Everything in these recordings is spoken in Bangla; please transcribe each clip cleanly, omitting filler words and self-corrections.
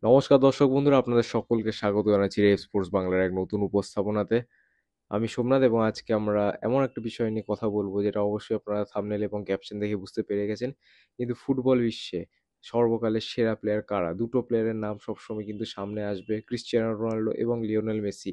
নমস্কার দর্শক বন্ধুরা, আপনাদের সকলকে স্বাগত জানাচ্ছি রেভ স্পোর্টস বাংলার এক নতুন উপস্থাপনাতে। আমি সোমনাথ এবং আজকে আমরা এমন একটা বিষয় নিয়ে কথা বলবো যেটা অবশ্যই আপনারা থাম্বনেল এবং ক্যাপশন দেখে বুঝতে পেরে গেছেন। কিন্তু ফুটবল বিশ্বে সর্বকালের সেরা প্লেয়ার কারা? দুটো প্লেয়ারের নাম সবসময় কিন্তু সামনে আসবে, ক্রিশ্চিয়ানো রোনাল্ডো এবং লিওনেল মেসি।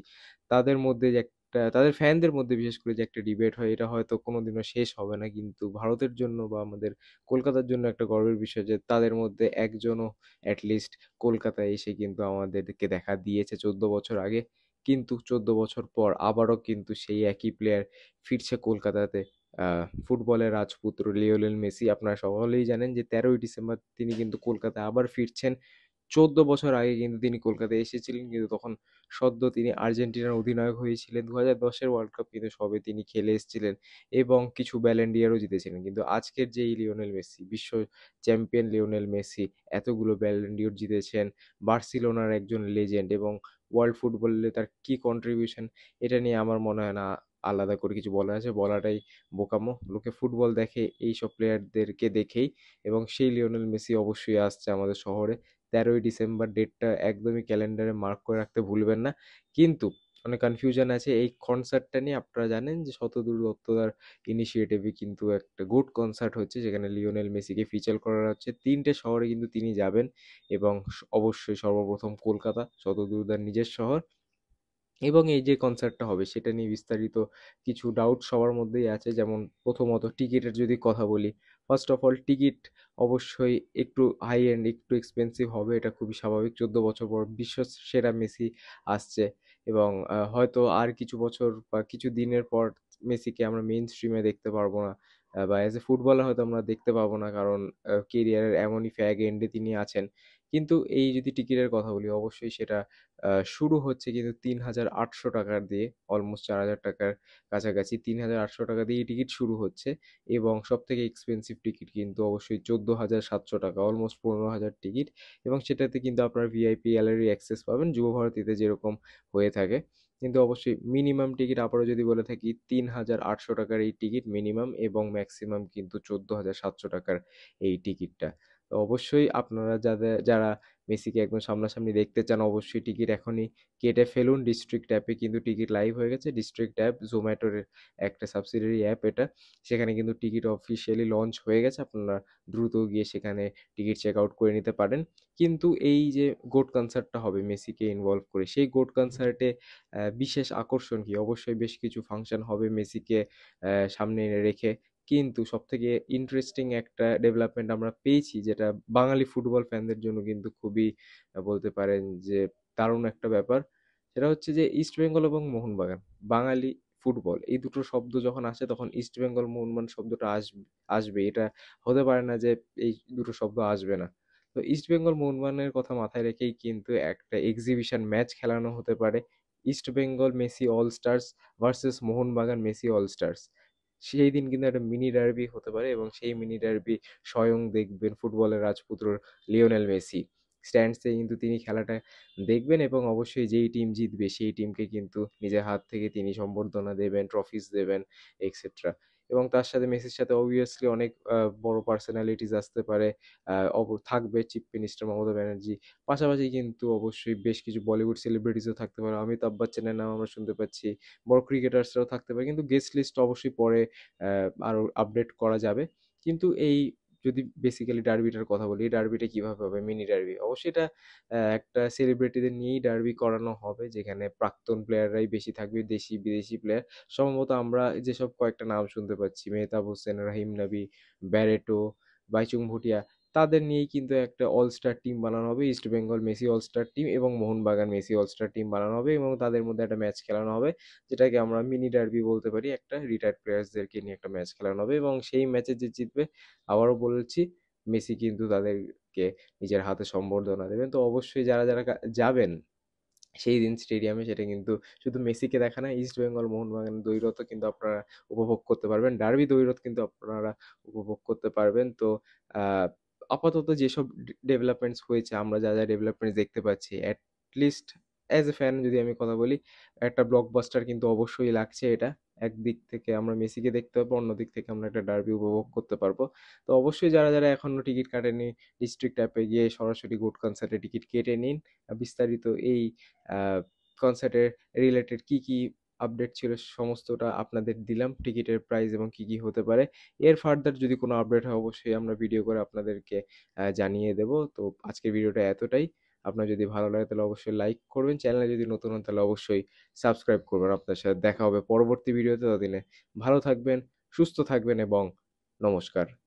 তাদের মধ্যে যে একটা, তাদের ফ্যানদের মধ্যে বিশেষ করে যে একটা ডিবেট হয়, এটা হয়তো কোনোদিনও শেষ হবে না। কিন্তু ভারতের জন্য বা আমাদের কলকাতার জন্য একটা গর্বের বিষয় যে তাদের মধ্যে একজনও অ্যাটলিস্ট কলকাতায় এসে কিন্তু আমাদেরকে দেখা দিয়েছে 14 বছর আগে। কিন্তু 14 বছর পর আবারও কিন্তু সেই একই প্লেয়ার ফিরছে কলকাতাতে। ফুটবলের রাজপুত্র লিওনেল মেসি, আপনারা সকলেই জানেন যে 13ই ডিসেম্বর তিনি কিন্তু কলকাতায় আবার ফিরছেন। 14 বছর আগে কিন্তু তিনি কলকাতায় এসেছিলেন, কিন্তু তখন সদ্য তিনি আর্জেন্টিনার অধিনায়ক হয়েছিলেন। 2010-এর ওয়ার্ল্ড কাপ কিন্তু সবে তিনি খেলে এসেছিলেন এবং কিছু ব্যালন ডি'রও জিতেছিলেন। কিন্তু আজকের যে এই লিওনেল মেসি, বিশ্ব চ্যাম্পিয়ন লিওনেল মেসি, এতগুলো ব্যালন ডি'র জিতেছেন, বার্সেলোনার একজন লেজেন্ড এবং ওয়ার্ল্ড ফুটবলে তার কি কন্ট্রিবিউশন, এটা নিয়ে আমার মনে হয় না আলাদা করে কিছু বলার আছে। বলাটাই বোকামো। লোকে ফুটবল দেখে এইসব প্লেয়ারদেরকে দেখেই, এবং সেই লিওনেল মেসি অবশ্যই আসছে আমাদের শহরে। 13ই ডিসেম্বর ডেটটা একদমই ক্যালেন্ডারে মার্ক করে রাখতে ভুলবেন না। কিন্তু অনেক কনফিউশন আছে এই কনসার্টটা নিয়ে। আপনারা জানেন যে শতদূর দত্তদার ইনিশিয়েটিভে কিন্তু একটা গুড কনসার্ট হচ্ছে, যেখানে লিওনেল মেসিকে ফিচার করা হচ্ছে। 3টে শহরে কিন্তু তিনি যাবেন, এবং অবশ্যই সর্বপ্রথম কলকাতা, শতদূরদার নিজের শহর। এবং এই যে কনসার্টটা হবে সেটা নিয়ে বিস্তারিত কিছু ডাউট সবার মধ্যেই আছে। যেমন প্রথমত টিকিটের যদি কথা বলি, ফার্স্ট অফ অল টিকিট অবশ্যই একটু হাই এন্ড, একটু এক্সপেন্সিভ হবে, এটা খুবই স্বাভাবিক। 14 বছর পর বিশ্ব সেরা মেসি আসছে, এবং হয়তো আর কিছু বছর বা কিছু দিনের পর মেসিকে আমরা মেইন স্ট্রিমে দেখতে পারবো না, বা অ্যাজ এ ফুটবলার হয়তো আমরা দেখতে পাবো না, কারণ কেরিয়ারের এমনই ফ্যাগ এন্ডে তিনি আছেন। কিন্তু এই যদি টিকিটের কথা বলি, অবশ্যই সেটা শুরু হচ্ছে কিন্তু 3,800 টাকা দিয়ে, অলমোস্ট 4,000 টাকার কাছাকাছি। 3,800 টাকা দিয়ে টিকিট শুরু হচ্ছে, এবং সব থেকে এক্সপেন্সিভ টিকিট কিন্তু অবশ্যই 14,700 টাকা, অলমোস্ট 15,000 টিকিট। এবং সেটাতে কিন্তু আপনার ভিআইপি গ্যালারি অ্যাক্সেস পাবেন, যুবভারতীতে যেরকম হয়ে থাকে। কিন্তু অবশ্যই মিনিমাম টিকিট আবারও যদি বলে থাকি, 3,800 টাকার এই টিকিট মিনিমাম, এবং ম্যাক্সিমাম কিন্তু 14,700 টাকার এই টিকিটটা। তো অবশ্যই আপনারা যারা মেসিকে একদম সামনাসামনি দেখতে চান, অবশ্যই টিকিট এখনই কেটে ফেলুন। ডিস্ট্রিক্ট অ্যাপে কিন্তু টিকিট লাইভ হয়ে গেছে। ডিস্ট্রিক্ট অ্যাপ জোম্যাটোর একটা সাবসিডিয়ারি অ্যাপ এটা। সেখানে কিন্তু টিকিট অফিসিয়ালি লঞ্চ হয়ে গেছে। আপনারা দ্রুত গিয়ে সেখানে টিকিট চেক আউট করে নিতে পারেন। কিন্তু এই যে গোট কনসার্টটা হবে মেসিকে ইনভলভ করে, সেই গোট কনসার্টে বিশেষ আকর্ষণ কি? অবশ্যই বেশ কিছু ফাংশন হবে মেসিকে সামনে এনে রেখে। কিন্তু সবথেকে ইন্টারেস্টিং একটা ডেভেলপমেন্ট আমরা পেয়েছি, যেটা বাঙালি ফুটবল ফ্যানদের জন্য কিন্তু খুবই বলতে পারেন যে দারুণ একটা ব্যাপার। সেটা হচ্ছে যে ইস্ট বেঙ্গল এবং মোহনবাগান, বাঙালি ফুটবল এই দুটো শব্দ যখন আসে তখন ইস্ট বেঙ্গল মোহনবাগান শব্দটা আসবে। এটা হতে পারে না যে এই দুটো শব্দ আসবে না। তো ইস্ট বেঙ্গল মোহনবাগানের কথা মাথায় রেখেই কিন্তু একটা এক্সিবিশন ম্যাচ খেলানো হতে পারে। East Bengal Messi all stars versus Mohun Bagan Messi all stars. সেই দিন কিন্তু একটা মিনি ডার্বি হতে পারে, এবং সেই মিনি ডার্বি স্বয়ং দেখবেন ফুটবলের রাজপুত্র লিওনেল মেসি। স্ট্যান্ডসে কিন্তু তিনি খেলাটা দেখবেন, এবং অবশ্যই যেই টিম জিতবে সেই টিমকে কিন্তু নিজের হাত থেকে তিনি সম্বর্ধনা দেবেন, ট্রফিস দেবেন, এক্সেট্রা। এবং তার সাথে মেসির সাথে অবভিয়াসলি অনেক বড় পার্সোনালিটিস আসতে পারে। থাকবে চিফ মিনিস্টার মমতা ব্যানার্জি। পাশাপাশি কিন্তু অবশ্যই বেশ কিছু বলিউড সেলিব্রিটিসও থাকতে পারে। অমিতাভ বচ্চনের নাম আমরা শুনতে পাচ্ছি। বড় ক্রিকেটার্সরাও থাকতে পারে। কিন্তু গেস্ট লিস্ট অবশ্যই পরে আরো আপডেট করা যাবে। কিন্তু এই যদি বেসিক্যালি ডার্বিটার কথা বলি, এই ডার্বিটা কিভাবে হবে? Mini derby. অবশ্যই এটা একটা সেলিব্রিটিদের নিয়েই ডার্বি করানো হবে, যেখানে প্রাক্তন প্লেয়াররাই বেশি থাকবে, দেশি বিদেশি প্লেয়ার। সম্ভবত আমরা যেসব কয়েকটা নাম শুনতে পাচ্ছি, মেহতাব হোসেন, রাহিম নবী, ব্যারেটো, বাইচুং ভুটিয়া, তাদের নিয়েই কিন্তু একটা অল স্টার টিম বানানো হবে। East Bengal Messi all star team এবং Mohun Bagan Messi all star team বানানো হবে, এবং তাদের মধ্যে একটা ম্যাচ খেলানো হবে, যেটাকে আমরা মিনি ডার্বি বলতে পারি। একটা রিটায়ার্ড প্লেয়ার্সদেরকে নিয়ে একটা ম্যাচ খেলানো হবে, এবং সেই ম্যাচে যে জিতবে, আবারও বলছি, মেসি কিন্তু তাদেরকে নিজের হাতে সম্বর্ধনা দেবেন। তো অবশ্যই যারা যাবেন সেই দিন স্টেডিয়ামে, সেটা কিন্তু শুধু মেসিকে দেখা না, ইস্ট বেঙ্গল মোহনবাগান দ্বৈরথও কিন্তু আপনারা উপভোগ করতে পারবেন। ডার্বি দ্বৈরথ কিন্তু আপনারা উপভোগ করতে পারবেন। তো আহ, আপাতত যেসব ডেভেলপমেন্টস হয়েছে, আমরা যা ডেভেলপমেন্টস দেখতে পাচ্ছি, অ্যাটলিস্ট অ্যাজ এ ফ্যান যদি আমি কথা বলি, একটা ব্লকবাস্টার কিন্তু অবশ্যই লাগছে এটা। একদিক থেকে আমরা মেসিকে দেখতে পাবো, অন্য দিক থেকে আমরা একটা ডার্বি উপভোগ করতে পারবো। তো অবশ্যই যারা এখনো টিকিট কাটেনি, ডিস্ট্রিক্ট অ্যাপে গিয়ে সরাসরি গুড কনসার্টের টিকিট কেটে নিন। বিস্তারিত এই কনসার্টের রিলেটেড কি কি আপডেট ছিল সমস্তটা আপনাদের দিলাম, টিকিটের প্রাইস এবং কি কি হতে পারে। এর ফার্দার যদি কোনো আপডেট হয় অবশ্যই আমরা ভিডিও করে আপনাদেরকে জানিয়ে দেব। তো আজকের ভিডিওটা এতটাই। আপনার যদি ভালো লাগে তাহলে অবশ্যই লাইক করবেন, চ্যানেলে যদি নতুন হন তাহলে অবশ্যই সাবস্ক্রাইব করবেন। আপনার সাথে দেখা হবে পরবর্তী ভিডিওতে। ততদিনে ভালো থাকবেন, সুস্থ থাকবেন এবং নমস্কার।